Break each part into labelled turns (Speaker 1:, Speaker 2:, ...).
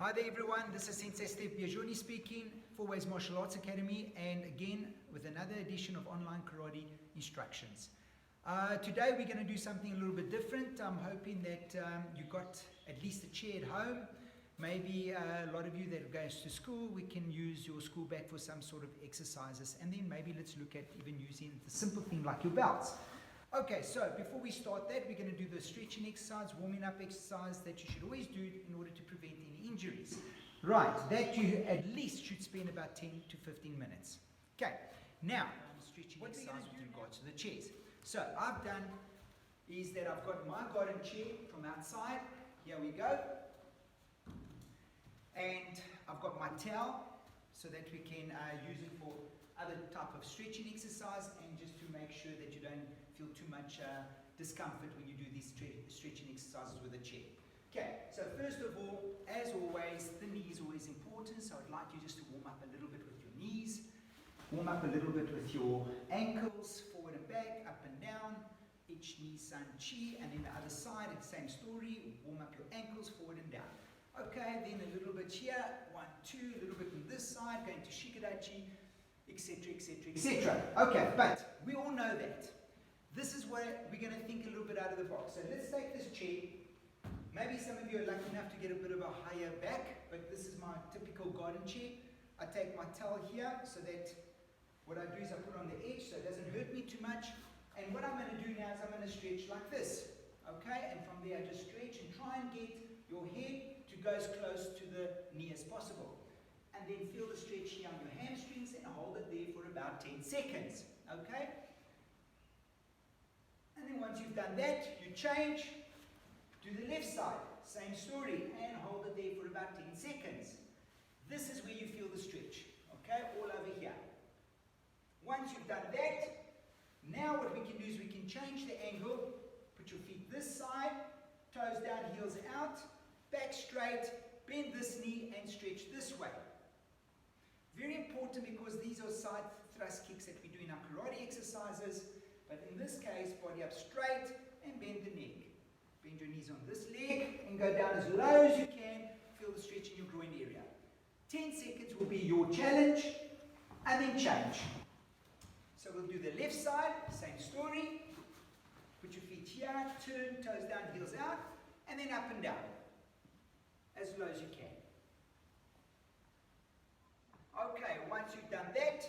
Speaker 1: Hi there everyone, this is Sensei Stef Biagioni speaking for Ways Martial Arts Academy, and again with another edition of online karate instructions. Today we're going to do something a little bit different. I'm hoping that you got at least a chair at home. Maybe a lot of you that goes to school, we can use your school bag for some sort of exercises, and then maybe let's look at even using the simple thing like your belts. Okay, so before we start that, we're going to do the stretching exercise, warming up exercise that you should always do in order to prevent any injuries. Right, that you at least should spend about 10 to 15 minutes. Okay, now, stretching exercise with regards to the chairs. So, I've done is that I've got my garden chair from outside. Here we go. And I've got my towel so that we can use it for other type of stretching exercise, and just to make sure that you don't feel too much discomfort when you do these stretching exercises with a chair. Okay, so first of all, as always, the knee is always important, so I'd like you just to warm up a little bit with your knees, warm up a little bit with your ankles, forward and back, up and down, each knee sun chi, and then the other side, it's the same story, warm up your ankles, forward and down. Okay, then a little bit here, 1, 2, a little bit on this side, going to shikadachi, etc., etc., etc. Okay, but we all know that. This is where we're going to think a little bit out of the box. So let's take this chair. Maybe some of you are lucky enough to get a bit of a higher back, but this is my typical garden chair. I take my towel here so that what I do is I put it on the edge so it doesn't hurt me too much. And what I'm going to do now is I'm going to stretch like this. Okay, and from there I just stretch and try and get your head to go as close to the knee as possible. And then feel the stretch here on your hamstrings and hold it there for about 10 seconds. Okay? And then once you've done that, you change to the left side. Same story. And hold it there for about 10 seconds. This is where you feel the stretch. Okay? All over here. Once you've done that, now what we can do is we can change the angle. Put your feet this side, toes down, heels out, back straight, bend this knee and stretch this way. Very important because these are side thrust kicks that we do in our karate exercises, but in this case, body up straight and bend the neck. Bend your knees on this leg and go down as low as you can. Feel the stretch in your groin area. 10 seconds will be your challenge, and then change. So we'll do the left side, same story. Put your feet here, turn, toes down, heels out, and then up and down, as low as you can. Okay, once you've done that,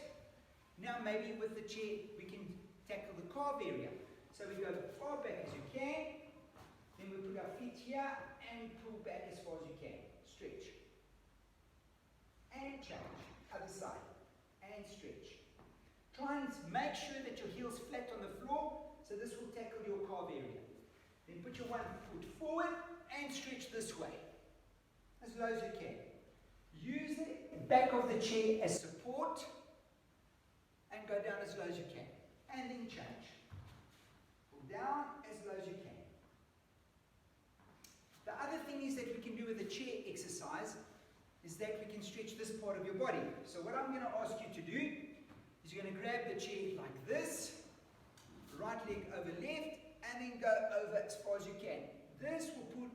Speaker 1: now maybe with the chair we can tackle the calf area. So we go as far back as you can, then we put our feet here and pull back as far as you can. Stretch. And change. Other side. And stretch. Try and make sure that your heel's flat on the floor, so this will tackle your calf area. Then put your one foot forward and stretch this way, as low as you can. Use the back of the chair as support and go down as low as you can. And then change. Pull down as low as you can. The other thing is that we can do with the chair exercise is that we can stretch this part of your body. So what I'm going to ask you to do is you're going to grab the chair like this, right leg over left, and then go over as far as you can. This will put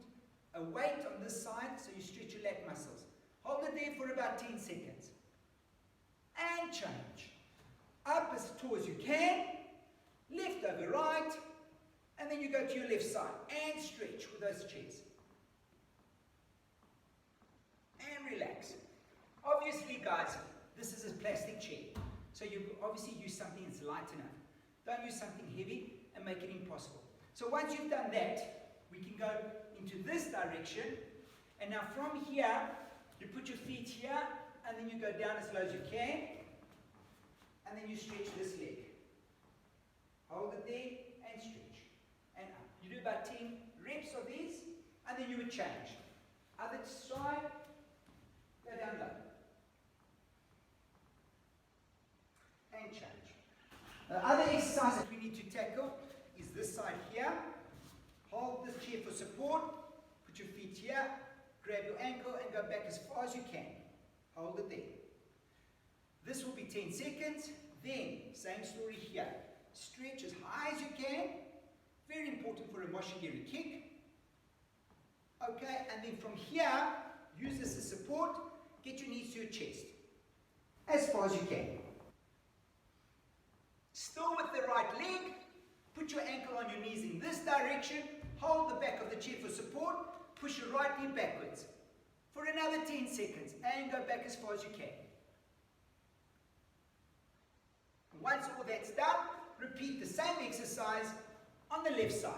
Speaker 1: a weight on this side so you stretch your lat muscles. Hold it there for about 10 seconds. And change. Up as tall as you can. Left over right. And then you go to your left side. And stretch with those chairs. And relax. Obviously, guys, this is a plastic chair. So you obviously use something that's light enough. Don't use something heavy and make it impossible. So once you've done that, we can go into this direction. And now from here, you put your feet here, and then you go down as low as you can, and then you stretch this leg. Hold it there, and stretch. And up. You do about 10 reps of these, and then you would change. Other side, go down low. And change. The other exercise that we need to tackle is this side here. Hold this chair for support, put your feet here, grab your ankle and go back as far as you can. Hold it there. This will be 10 seconds. Then, same story here. Stretch as high as you can. Very important for a moshigiri kick. Okay, and then from here, Use this as support. Get your knees to your chest. As far as you can. Still with the right leg, put your ankle on your knees in this direction. Hold the back of the chair for support. Push your right knee backwards. For another 10 seconds. And go back as far as you can. Once all that's done, repeat the same exercise on the left side.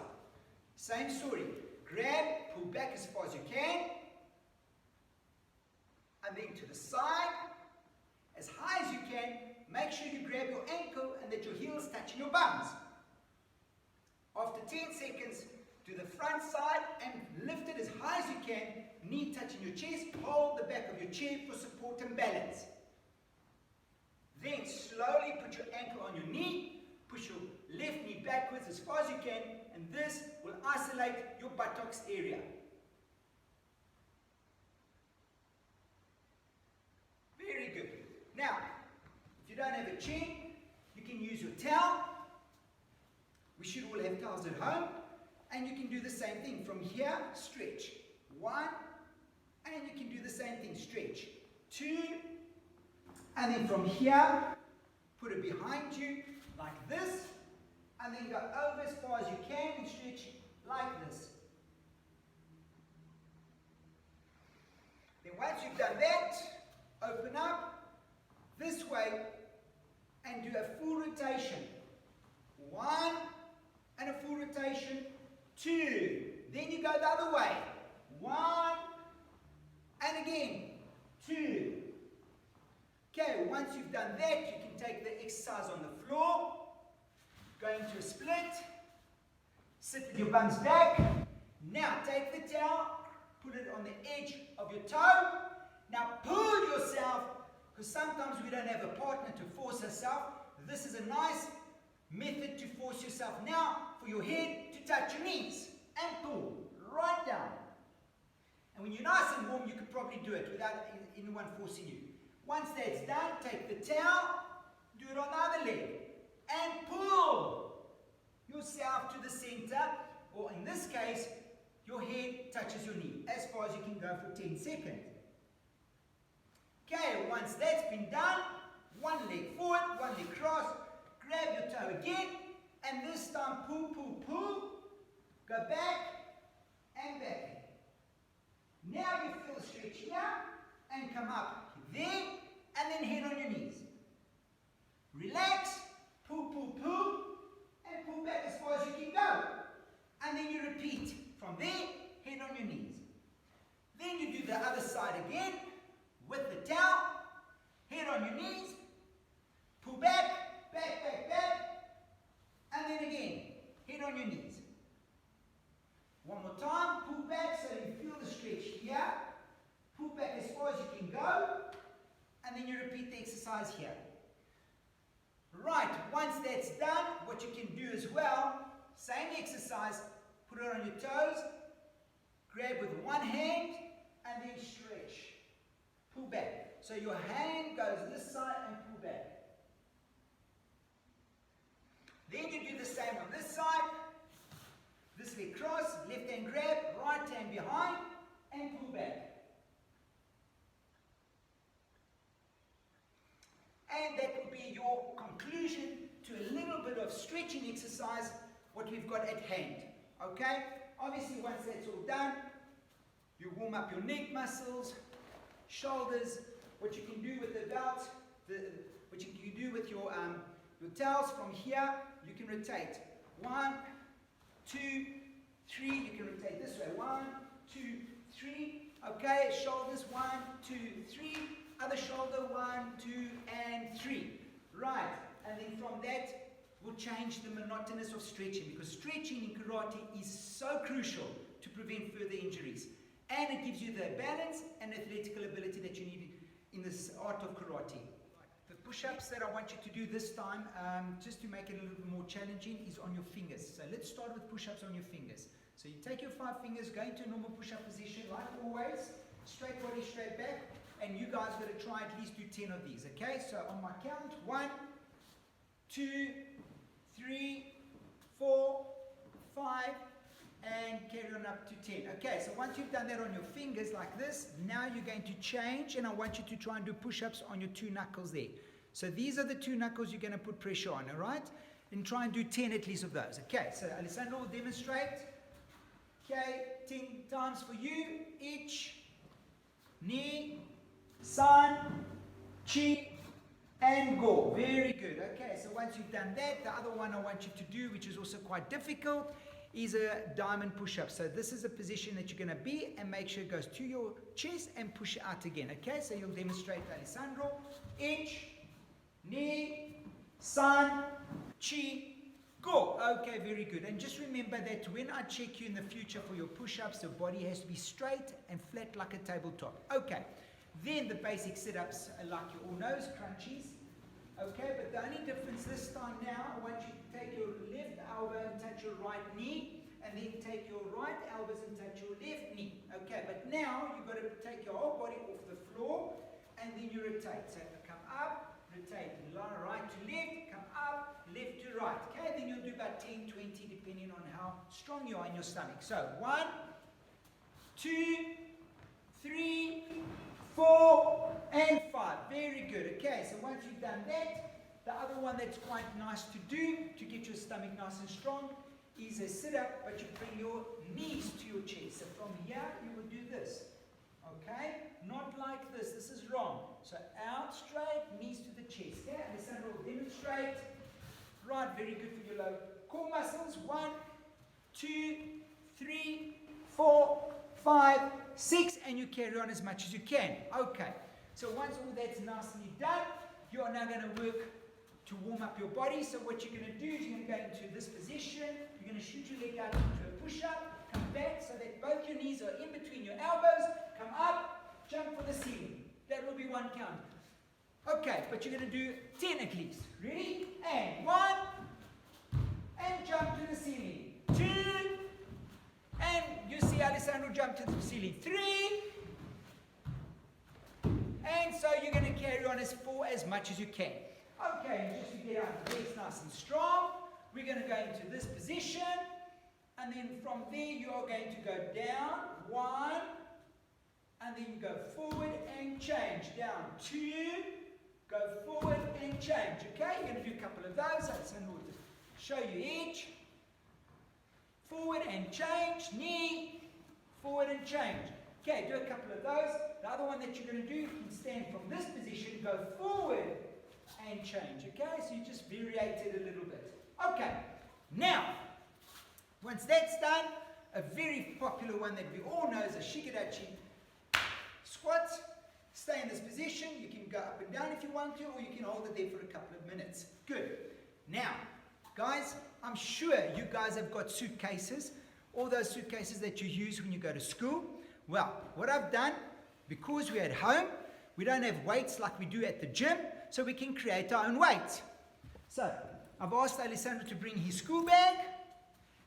Speaker 1: Same story. Grab, pull back as far as you can. And then to the side, as high as you can. Make sure you grab your ankle and that your heels touching your bums. After 10 seconds, to the front side and lift it as high as you can. Knee touching your chest. Hold the back of your chair for support and balance. Then slowly put your ankle on your knee. Push your left knee backwards as far as you can. And this will isolate your buttocks area. Very good. Now, if you don't have a chair, you can use your towel. We should all have towels at home. And you can do the same thing. From here, stretch. 1. And you can do the same thing. Stretch. 2. And then from here, put it behind you like this. And then go over as far as you can and stretch like this. Then once you've done that, open up this way and do a full rotation. 1 and a full rotation. 2. Then you go the other way. 1 and again. 2. Okay, once you've done that, you can take the exercise on the floor. Go into a split. Sit with your bums back. Now take the towel, put it on the edge of your toe. Now pull yourself, because sometimes we don't have a partner to force ourselves. This is a nice method to force yourself now for your head to touch your knees. And pull right down. And when you're nice and warm, you could probably do it without anyone forcing you. Once that's done, take the towel, do it on the other leg, and pull yourself to the center, or in this case, your head touches your knee, as far as you can go for 10 seconds. Okay, once that's been done, one leg forward, one leg cross, grab your toe again, and this time pull, pull, pull, go back, and back. Now you feel the stretch here, and come up there, and then head on your knees. Relax, pull, pull, pull, and pull back as far as you can go. And then you repeat from there, head on your knees. Then you do the other side again, with the towel, head on your knees, pull back, back, back, back, and then again, head on your knees. One more time, pull back so you feel the stretch here, pull back as far as you can go, and then you repeat the exercise here. Right, once that's done, what you can do as well, same exercise, put it on your toes, grab with one hand, and then stretch. Pull back. So your hand goes this side and pull back. Then you do the same on this side. This leg cross, left hand grab, right hand behind, and pull back. And that will be your conclusion to a little bit of stretching exercise, what we've got at hand. Okay? Obviously, once that's all done, you warm up your neck muscles, shoulders, what you can do with the belt, what you can do with your towels from here, you can rotate. 1, 2, 3, you can rotate this way. 1, 2, 3. Okay, shoulders, 1, 2, 3. Other shoulder, 1, 2, and 3. Right, and then from that, we'll change the monotonous of stretching, because stretching in karate is so crucial to prevent further injuries. And it gives you the balance and athletical ability that you need in this art of karate. The push-ups that I want you to do this time, just to make it a little bit more challenging, is on your fingers. So let's start with push-ups on your fingers. So you take your 5 fingers, go into a normal push-up position, like always, straight body, straight back, and you guys got to try at least do 10 of these, okay? So on my count, 1, 2, 3, 4, 5, and carry on up to 10. Okay, so once you've done that on your fingers like this, now you're going to change, and I want you to try and do push-ups on your 2 knuckles there. So these are the 2 knuckles you're going to put pressure on, all right? And try and do 10 at least of those. Okay, so Alessandro will demonstrate. Okay, 10 times for you. Ich, ni, san, chi, and go. Very good. Okay, so once you've done that, the other one I want you to do, which is also quite difficult, is a diamond push-up. So this is a position that you're going to be, and make sure it goes to your chest and push it out again. Okay, so you'll demonstrate, Alessandro. Ich, ni, san, chi, go. Okay, very good. And just remember that when I check you in the future for your push-ups, your body has to be straight and flat like a tabletop. Okay, then the basic sit-ups are like your all-nose crunchies. Okay, but the only difference this time now, I want you to take your left elbow and touch your right knee, and then take your right elbows and touch your left knee. Okay, but now you've got to take your whole body off the floor, and then you rotate. So come up, rotate right to left, come up, left to right. Okay, then you'll do about 10, 20, depending on how strong you are in your stomach. So 1, 2, 3, 4, and 5. Very good. Okay, so once you've done that, the other one that's quite nice to do to get your stomach nice and strong is a sit-up, but you bring your knees to your chest. So from here, you will do this. Okay, not like this. This is wrong. So out straight, knees to the chest. Okay, Alessandro will demonstrate. Right, very good for your lower core muscles. 1, 2, 3, 4, 5, 6, and you carry on as much as you can. Okay, so once all that's nicely done, you are now going to work to warm up your body. So what you're going to do is you're going to go into this position. You're going to shoot your leg out into a push-up. Come back so that both your knees are in between your elbows. Come up, jump for the ceiling. That will be 1 count. Okay, but you're going to do 10 at least. Ready? And 1, and jump to the ceiling. 2, and you see Alessandro jump to the ceiling. 3, and so you're going to carry on as much as you can. Okay, and just to get our legs nice and strong, we're going to go into this position, and then from there you are going to go down. 1, and then you go forward and change. Down 2, go forward and change. Okay, you're going to do a couple of those. Alessandro will show you each. Forward and change. Knee, forward and change. Okay, do a couple of those. The other one that you're going to do, you can stand from this position, go forward and change. Okay, so you just variate it a little bit. Okay, now, once that's done, a very popular one that we all know is a shikadachi squat. Stay in this position. You can go up and down if you want to, or you can hold it there for a couple of minutes. Good. Now, guys, I'm sure you guys have got suitcases, all those suitcases that you use when you go to school. Well, what I've done, because we're at home, we don't have weights like we do at the gym, so we can create our own weights. So, I've asked Alessandro to bring his school bag,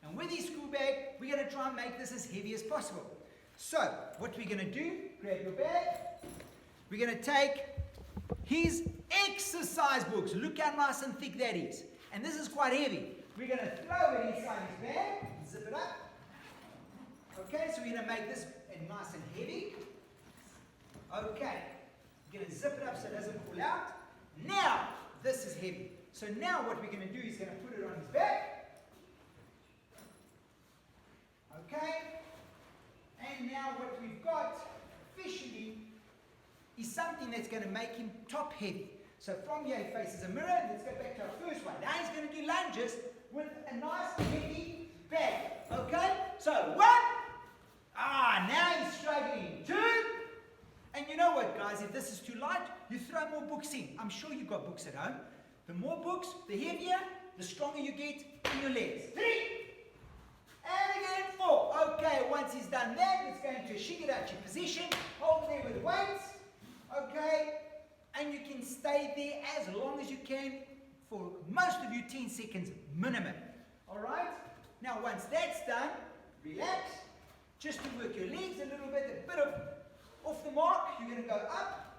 Speaker 1: and with his school bag, we're going to try and make this as heavy as possible. So, what we're going to do, grab your bag, we're going to take his exercise books. Look how nice and thick that is. And this is quite heavy. We're going to throw it inside his bag, zip it up. Okay, so we're going to make this nice and heavy. Okay, we're going to zip it up so it doesn't fall out. Now, this is heavy. So now what we're going to do is going to put it on his back. Okay, and now what we've got officially is something that's going to make him top heavy. So from here he faces a mirror. Let's go back to our first one. Now he's going to do lunges with a nice heavy bag. Okay, so 1. Now he's struggling. 2. And you know what, guys, if this is too light, you throw more books in. I'm sure you've got books at home. The more books, the heavier, the stronger you get in your legs. 3. And again 4. Okay, once he's done that, let's go into a shikadachi position. Hold there with weights. Okay, and you can stay there as long as you can for most of you 10 seconds minimum. Alright, now once that's done, relax. Just to work your legs a little bit, a bit of off the mark, you're going to go up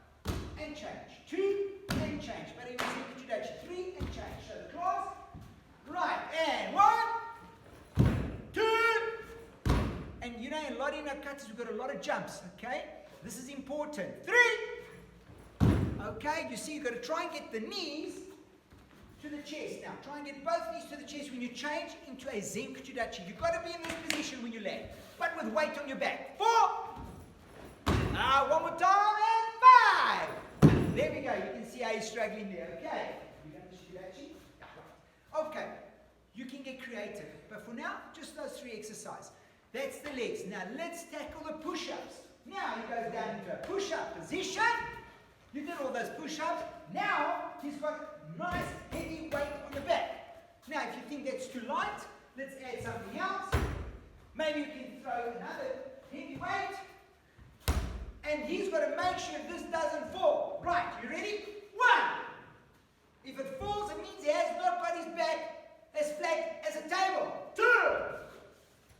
Speaker 1: and change. 2 and change. But even shikadachi 3 and change. Show the class. Right, and 1, 2, And you know, a lot in our cutters, we've got a lot of jumps, okay? This is important. 3. Okay, you see, you've got to try and get the knees to the chest. Now, try and get both knees to the chest when you change into a zinc judachi. You've got to be in this position when you land, but with weight on your back. 4. One more time, and 5. There we go. You can see how he's struggling there, okay? You got the judachi? Okay, you can get creative, but for now, just those 3 exercises. That's the legs. Now, let's tackle the push-ups. Now, he goes down into a push-up position. You did all those push-ups. Now, he's got nice heavy weight on the back. Now, if you think that's too light, let's add something else. Maybe you can throw another heavy weight. And he's got to make sure this doesn't fall. Right, you ready? 1. If it falls, it means he has not got his back as flat as a table. 2.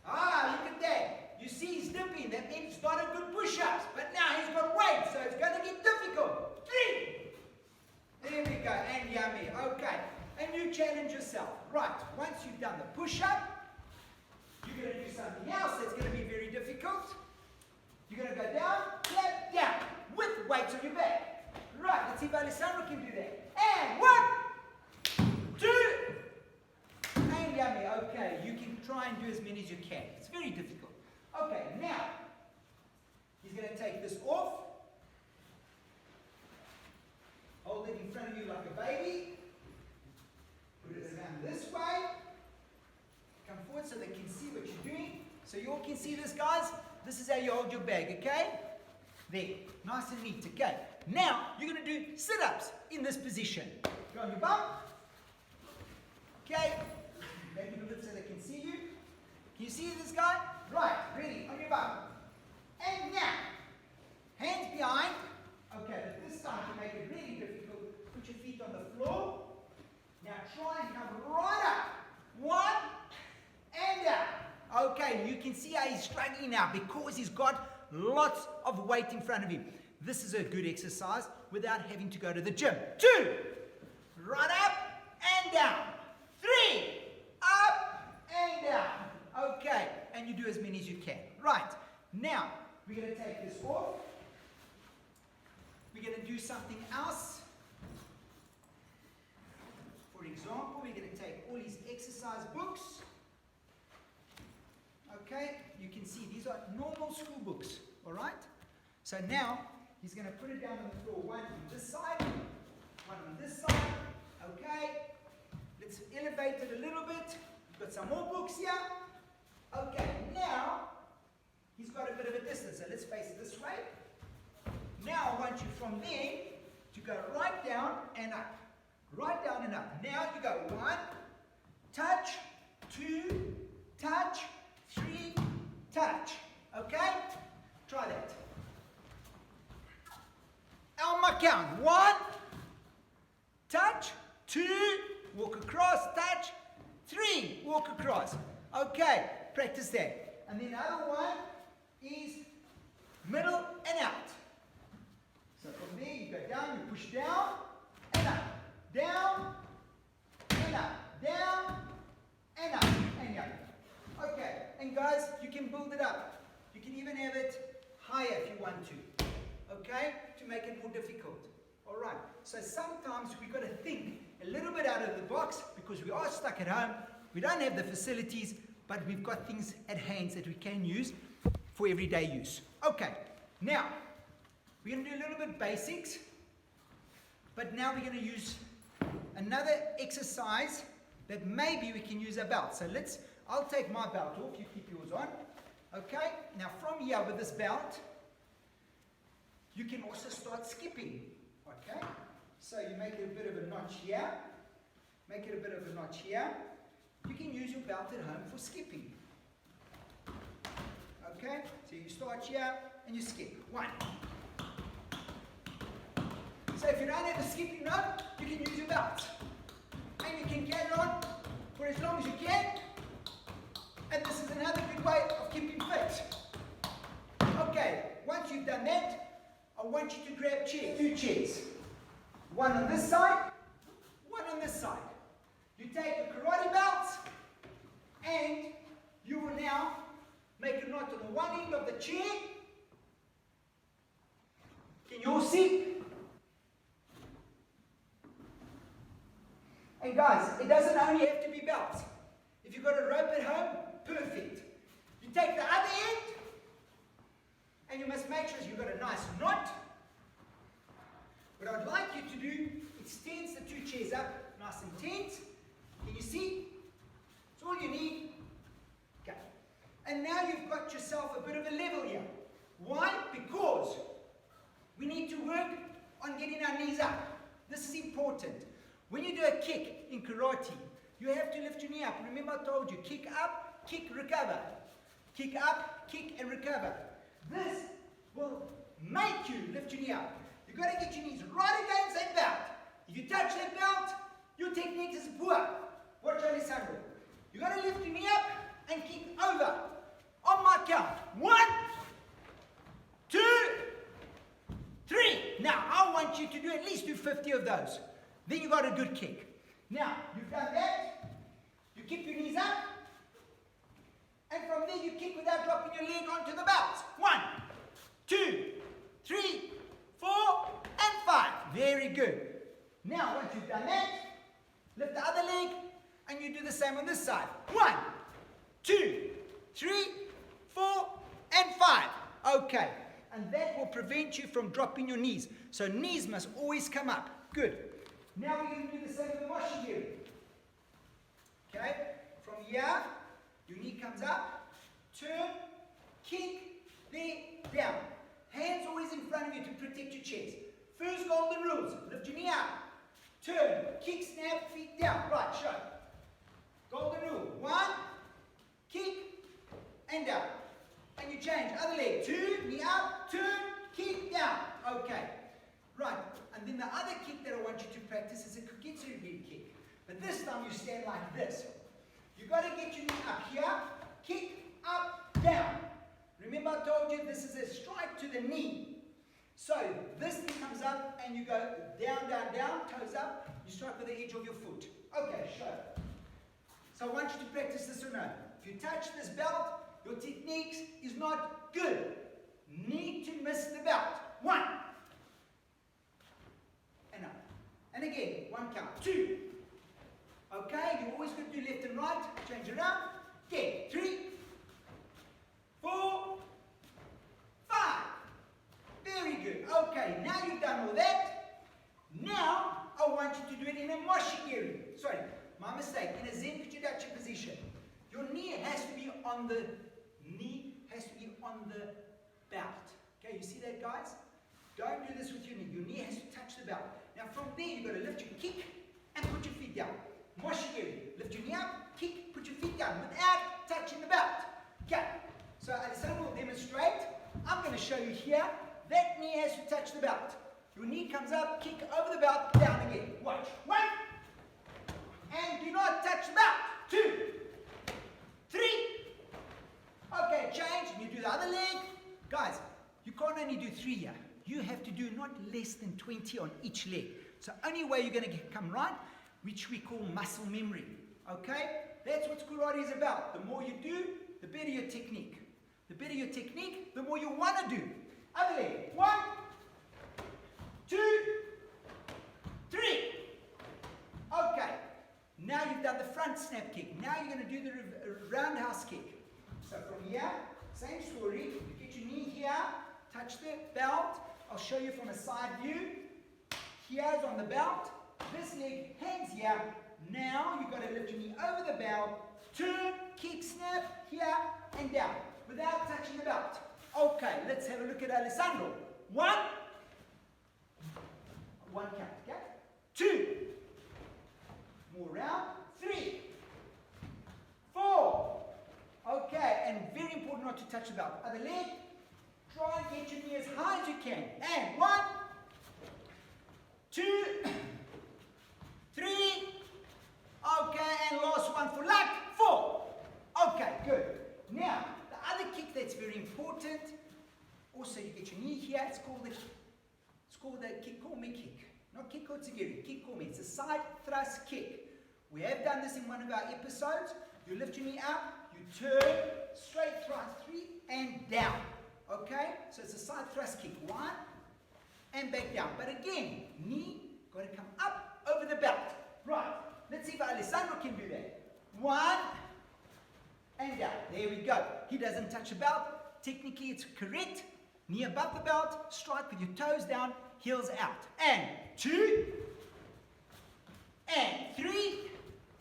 Speaker 1: Look at that. You see he's dipping. That means it's not a good push-ups. But now he's got weight, so it's going to get difficult. 3. There we go. And yummy. Okay. And you challenge yourself. Right. Once you've done the push-up, you're going to do something else that's going to be very difficult. You're going to go down, flat, down, with weights on your back. Right. Let's see if Alessandro can do that. And 1, 2, and yummy. Okay. You can try and do as many as you can. It's very difficult. Okay. Now, he's going to take this off. Hold it in front of you like a baby. Put it around this way. Come forward so they can see what you're doing. So you all can see this, guys. This is how you hold your bag, okay? There. Nice and neat, okay? Now, you're going to do sit-ups in this position. Go on your bum. Okay. Maybe a bit so they can see you. Can you see this guy? Right. Ready. On your bum. And now, hands behind. Okay, but this time to make it really difficult, put your feet on the floor. Now try and come right up. 1 and down. Okay, you can see how he's struggling now because he's got lots of weight in front of him. This is a good exercise without having to go to the gym. 2, right up and down. 3, up and down. Okay, and you do as many as you can. Right, now we're going to take this off. We're going to do something else. For example, we're going to take all his exercise books. Okay, you can see these are normal school books, all right? So now, he's going to put it down on the floor. 1 on this side, 1 on this side. Okay, let's elevate it a little bit. We've got some more books here. Okay, now, he's got a bit of a distance, so let's face it this way. Now I want you from there to go right down and up. Right down and up. Now you go 1, touch, 2, touch, 3, touch. Okay? Try that. On my count. 1, touch, 2, walk across, touch, 3, walk across. Okay, practice that. And the other one is middle and out. So from there you go down, you push down and up, down and up, down and up, and up. Okay, and guys, you can build it up. You can even have it higher if you want to, okay, to make it more difficult. All right, so sometimes we've got to think a little bit out of the box because we are stuck at home. We don't have the facilities, but we've got things at hand that we can use for everyday use. Okay, now, we're going to do a little bit basics, but now we're going to use another exercise that maybe we can use our belt. So I'll take my belt off, you keep yours on. Okay, now from here with this belt, you can also start skipping. Okay, so you make it a bit of a notch here, make it a bit of a notch here. You can use your belt at home for skipping. Okay, so you start here and you skip. 1. So if you don't have a skipping rope, you can use your belt. And you can carry on for as long as you can. And this is another good way of keeping fit. Okay, once you've done that, I want you to grab chairs. 2 chairs. 1 on this side, 1 on this side. You take your karate belts, and you will now make a knot on the one end of the chair. Can you all see? And guys, it doesn't only have to be belts. If you've got a rope at home, perfect. You take the other end, and you must make sure you've got a nice knot. What I'd like you to do is tense the two chairs up, nice and tense. Can you see? It's all you need. Okay. And now you've got yourself a bit of a level here. Why? Because we need to work on getting our knees up. This is important. When you do a kick in karate, you have to lift your knee up. Remember I told you, kick up, kick, recover. Kick up, kick and recover. This will make you lift your knee up. You've got to get your knees right against that belt. If you touch that belt, your technique is poor. Watch Alessandro. You've got to lift your knee up and kick over. On my count. 1, 2, 3. Now, I want you to do at least 50 of those. Then you got a good kick. Now, you've done that. You keep your knees up. And from there, you kick without dropping your leg onto the belt. 1, 2, 3, 4, and 5. Very good. Now, once you've done that, lift the other leg, and you do the same on this side. 1, 2, 3, 4, and 5. Okay. And that will prevent you from dropping your knees. So knees must always come up. Good. Now we're going to do the same with the moshigiri. Okay? From here, your knee comes up, turn, kick, there, down. Hands always in front of you to protect your chest. First golden rules. Lift your knee up. Turn, kick, snap, feet down. Right, show. Golden rule. 1, kick, and down. And you change. Other leg. 2, knee up, turn, kick, down. Okay. Right. And then the other kick that I want you to practice is a kukitsuri kick. But this time you stand like this. You've got to get your knee up here. Kick, up, down. Remember I told you this is a strike to the knee. So this knee comes up and you go down, down, down, toes up. You strike with the edge of your foot. Okay, show. So I want you to practice this or no. If you touch this belt, your technique is not good. Need to miss the belt. 1. And up. And again, 1 count. 2. Okay, you always got to do left and right. Change around. Again, 3, 4, 5. Very good. Okay, now you've done all that. Now, I want you to do it in a moshigiri. Sorry, my mistake. In a Zen Kuchidachi position. Your knee has to be on the belt. Okay, you see that, guys? Don't do this with your knee. Your knee has to touch the belt. Now, from there, you've got to lift your kick and put your feet down. Moshigiri. Lift your knee up, kick, put your feet down without touching the belt. Okay. So, Alessandro will demonstrate. I'm going to show you here. That knee has to touch the belt. Your knee comes up, kick over the belt, down again. Watch. 1. And do not touch the belt. 2. 3. Okay, change. And you do the other leg. Guys, you can't only do 3 here. You have to do not less than 20 on each leg. So only way you're going to come right, which we call muscle memory. Okay? That's what karate is about. The more you do, the better your technique. The better your technique, the more you want to do. Other leg. 1, 2, 3. Okay. Now you've done the front snap kick. Now you're going to do the roundhouse kick. So from here, same story. You get your knee here, touch the belt. I'll show you from a side view. Here's on the belt. This leg hangs here. Now you've got to lift your knee over the belt. Turn, kick, snap, here and down. Without touching the belt. Okay, let's have a look at Alessandro. 1. 1 count, okay? 2. More round. 3. 4. Okay, and very important not to touch the belt. Other leg. Try and get your knee as high as you can. And 1, 2, 3. Okay, and last one for luck. 4. Okay, good. Now, the other kick that's very important, also you get your knee here, it's called the kikome kick. Not kikotsugiri, kikome. It's a side thrust kick. We have done this in one of our episodes. You lift your knee up, you you turn, straight thrust, 3, and down. Okay? So it's a side thrust kick. 1, and back down. But again, knee, got to come up over the belt. Right. Let's see if Alessandro can do that. 1, and down. There we go. He doesn't touch the belt. Technically, it's correct. Knee above the belt, strike with your toes down, heels out. And 2, and 3,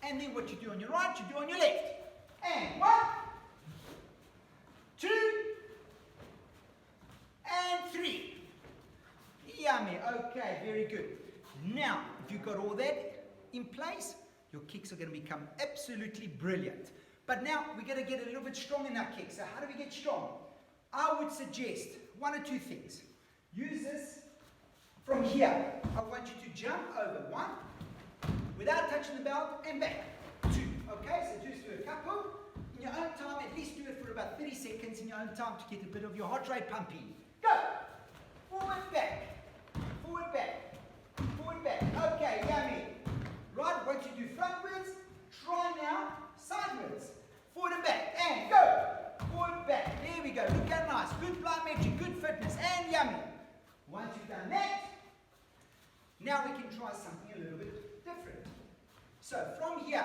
Speaker 1: and then what you do on your right, you do on your left. And 1, 2, and 3. Yummy. Okay, very good. Now, if you've got all that in place, your kicks are going to become absolutely brilliant. But now, we're going to get a little bit strong in our kicks. So how do we get strong? I would suggest 1 or 2 things. Use this from here. I want you to jump over 1, without touching the belt, and back. 2. Okay, so just do a couple. In your own time, at least do it for about 30 seconds in your own time to get a bit of your heart rate pumping. Go! Forward, back. Forward, back. Forward, back. Okay, yummy. Right, once you do frontwards, try now sideways. Forward and back. And go! Forward, back. There we go. Look how nice. Good plyometry, good fitness, and yummy. Once you've done that, now we can try something a little bit different. So from here,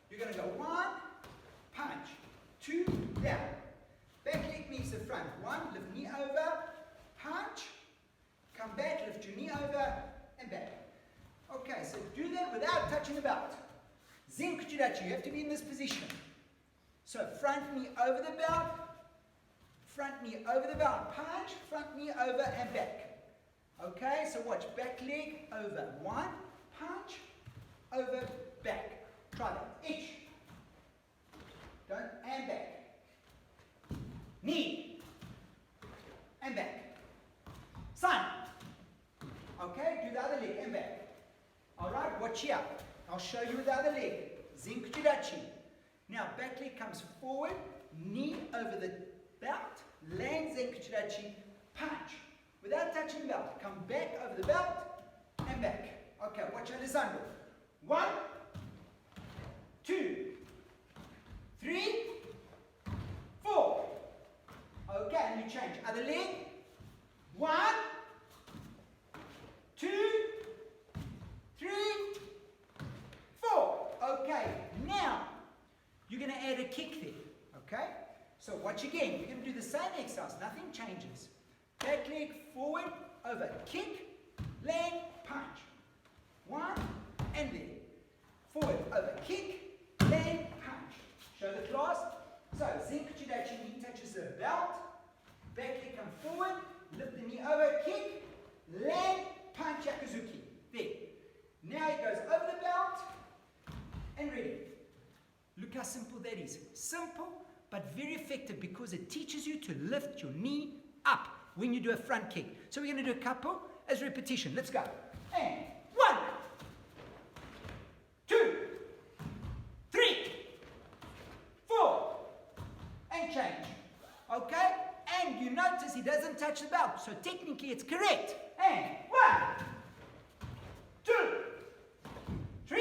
Speaker 1: you're going to go 1, punch, 2, down. Back leg meets the front. 1, lift knee over, punch, come back, lift your knee over, and back. Okay, so do that without touching the belt. Zen Kuchirachi, you have to be in this position. So front knee over the belt, front knee over the belt, punch, front knee over and back. Okay, so watch, back leg over, 1, punch, over, back. Try that, each. Don't, and back. Knee, and back. Sun. Okay, do the other leg and back. Alright, watch here. I'll show you with the other leg. Zen Kuchirachi. Now, back leg comes forward, knee over the belt, land Zen Kuchirachi, punch. Without touching the belt, come back over the belt, and back. Okay, watch Alessandro. 1, 2, 3, 4. Okay, and you change. Other leg. 1, 2, 3, 4. Okay, now you're going to add a kick there. Okay? So watch again. You're going to do the same exercise. Nothing changes. Back leg forward, over, kick, land, punch. 1, and then. Forward, over, kick, land, punch. Show the class. So, Zen Kuchirachi, knee touches the belt. Back leg come forward, lift the knee over, kick, land, punch, Yakuzuki. There. Now it goes over the belt, and ready. Look how simple that is. Simple, but very effective because it teaches you to lift your knee up when you do a front kick. So we're going to do a couple as repetition. Let's go. And 1, 2, 3, 4, and change. Okay? And you notice he doesn't touch the belt, so technically it's correct. And 1, 2, 3,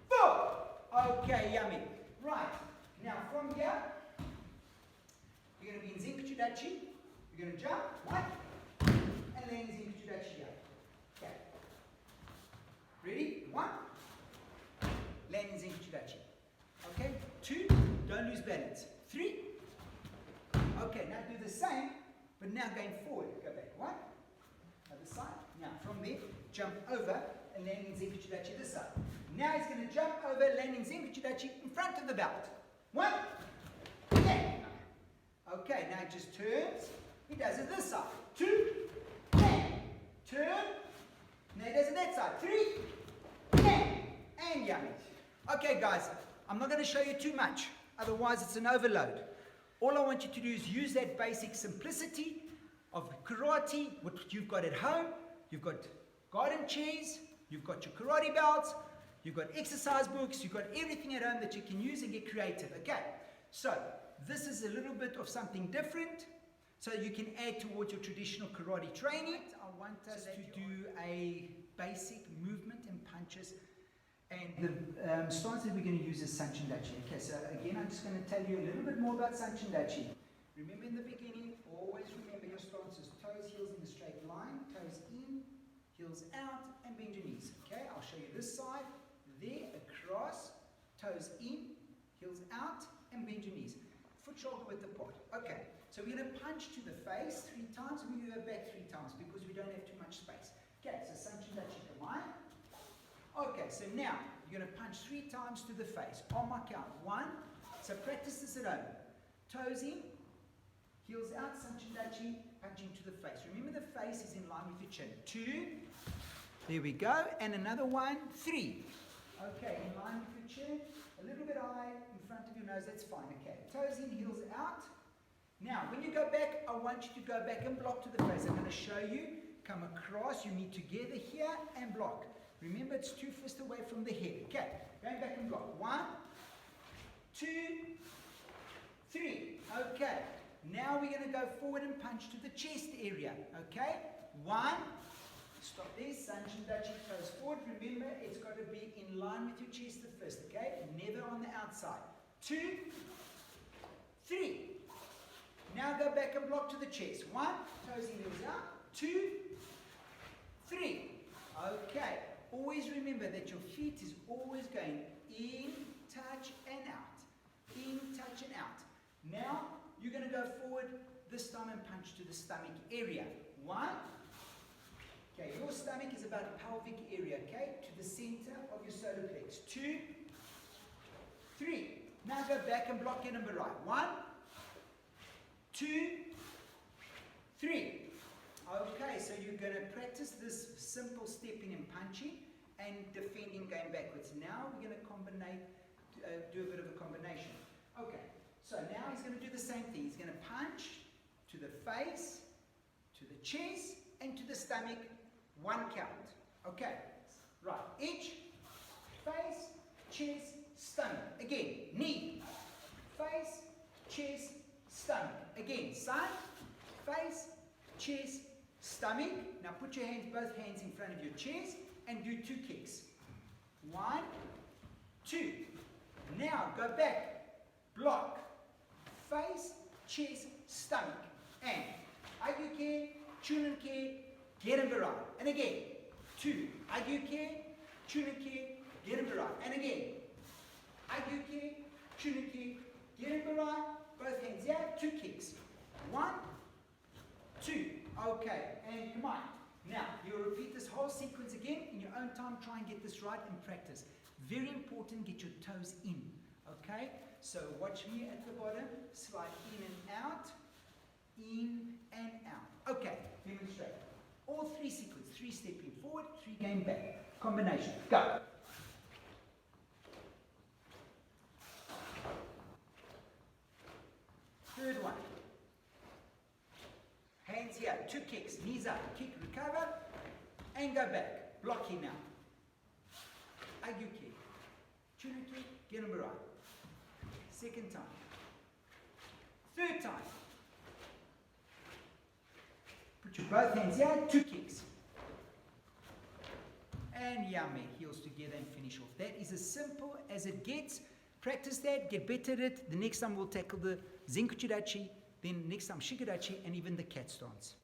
Speaker 1: 4. Okay, yummy. Right. Now from here, you're going to be in Zen Kuchirachi. You're going to jump, 1, and then Zen Kuchirachi here. Okay. Ready? 1, land in Zen Kuchirachi. Okay. 2, don't lose balance. 3. Okay, now do the same, but now going forward. Go back. 1, other side. Now from there, jump over and land in Zen Kuchirachi this side. Now he's going to jump over, landing Zen Kuchirachi in front of the belt. 1, then. Okay, now he just turns. He does it this side. 2, then. Turn. Now he does it that side. 3, then. And yummy. Okay, guys, I'm not going to show you too much. Otherwise, it's an overload. All I want you to do is use that basic simplicity of karate, what you've got at home. You've got garden chairs. You've got your karate belts. You've got exercise books, you've got everything at home that you can use and get creative. Okay, so this is a little bit of something different, so you can add towards your traditional karate training. I want us to do a basic movement and punches And the stance that we're going to use is Sanchindachi. Okay, so again, I'm just going to tell you a little bit more about Sanchindachi. Remember in the beginning, always remember your stances: toes, heels in a straight line, toes in, heels out, and bend your knees. Okay, I'll show you this side, there, across, toes in, heels out, and bend your knees. Foot shoulder width apart. Okay, so we're going to punch to the face 3 times, and we go back 3 times because we don't have too much space. Okay, so Sanchindachi Kamai. Okay, so now you're going to punch 3 times to the face. On my count. 1. So practice this at home. Toes in, heels out, Sanchindachi, punching to the face. Remember the face is in line with your chin. 2. There we go. And another 1. 3. Okay, in line with your chin. A little bit high in front of your nose. That's fine. Okay, toes in, heels out. Now, when you go back, I want you to go back and block to the face. I'm going to show you. Come across. You meet together here and block. Remember, it's 2 fists away from the head. Okay, going back and block. 1, 2, 3. Okay, now we're going to go forward and punch to the chest area. Okay, 1. Stop there. Sanchindachi, toes forward. Remember, it's got to be in line with your chest at first. Okay, never on the outside. 2, 3. Now go back and block to the chest. 1. Toes in, heels out. 2, 3. Okay. Always remember that your feet is always going in, touch, and out. In, touch, and out. Now, you're going to go forward this time and punch to the stomach area. 1. Okay, your stomach is about a pelvic area, okay? To the center of your solar plex. 2, 3. Now go back and block your number right. 1, 2, 3. Okay, so you're going to practice this simple stepping and punching and defending going backwards. Now we're going to do a bit of a combination. Okay, so now he's going to do the same thing. He's going to punch to the face, to the chest, and to the stomach. 1 count. Okay, right. Each, face, chest, stomach. Again, knee, face, chest, stomach. Again, side, face, chest, stomach. Now put your hands, both hands in front of your chest and do 2 kicks. 1, 2. Now go back, block, face, chest, stomach. And Agyuke, Chunanke, Gerimbarai. And again, 2. Agyuke, Chunanke, Gerimbarai. And again, Agyuke, Chunanke, Gerimbarai. Both hands here, 2 kicks. 1, 2. Okay, and come on. Now, you'll repeat this whole sequence again in your own time. Try and get this right and practice. Very important, get your toes in. Okay? So watch me at the bottom. Slide in and out. In and out. Okay, demonstrate. All 3 sequences. 3 stepping forward, 3 going back. Combination. Go. Third one. Hands here, 2 kicks, knees up, kick, recover, and go back. Blocking now. Agyuke, Chunanke, Gerimbarai. Second time. Third time. Put your both hands here, 2 kicks. And yame, heels together and finish off. That is as simple as it gets. Practice that, get better at it. The next time we'll tackle the Zenkuchidachi, then next time Shikadachi, and even the cat stance.